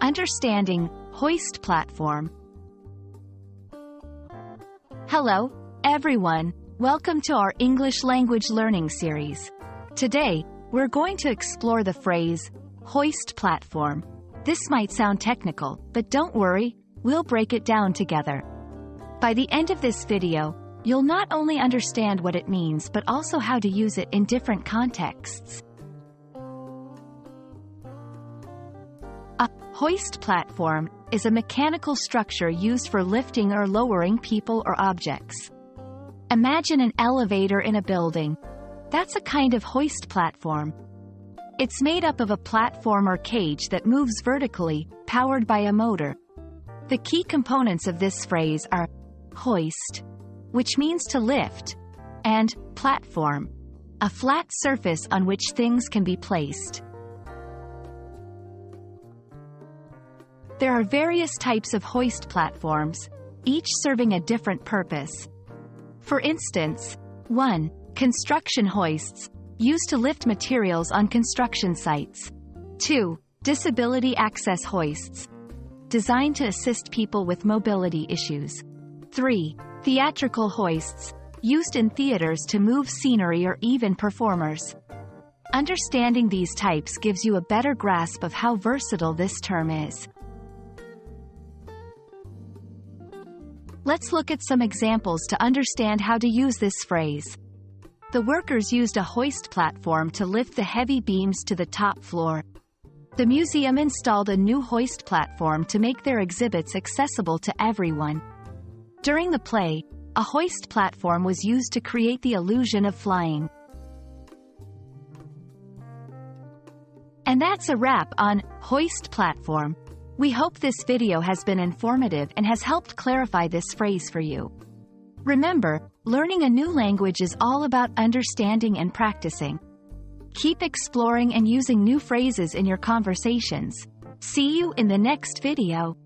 Understanding Hoist platform. Hello, everyone. Welcome to our English language learning series. Today, we're going to explore the phrase, Hoist platform. This might sound technical, but don't worry, we'll break it down together. By the end of this video, you'll not only understand what it means but also how to use it in different contexts. A hoist platform is a mechanical structure used for lifting or lowering people or objects. Imagine an elevator in a building. That's a kind of hoist platform. It's made up of a platform or cage that moves vertically, powered by a motor. The key components of this phrase are hoist, which means to lift, and platform, a flat surface on which things can be placed. There are various types of hoist platforms, each serving a different purpose. For instance, 1. Construction hoists, used to lift materials on construction sites. 2. Disability access hoists, designed to assist people with mobility issues. 3. Theatrical hoists, used in theaters to move scenery or even performers. Understanding these types gives you a better grasp of how versatile this term is. Let's look at some examples to understand how to use this phrase. The workers used a hoist platform to lift the heavy beams to the top floor. The museum installed a new hoist platform to make their exhibits accessible to everyone. During the play, a hoist platform was used to create the illusion of flying. And that's a wrap on hoist platform. We hope this video has been informative and has helped clarify this phrase for you. Remember, learning a new language is all about understanding and practicing. Keep exploring and using new phrases in your conversations. See you in the next video.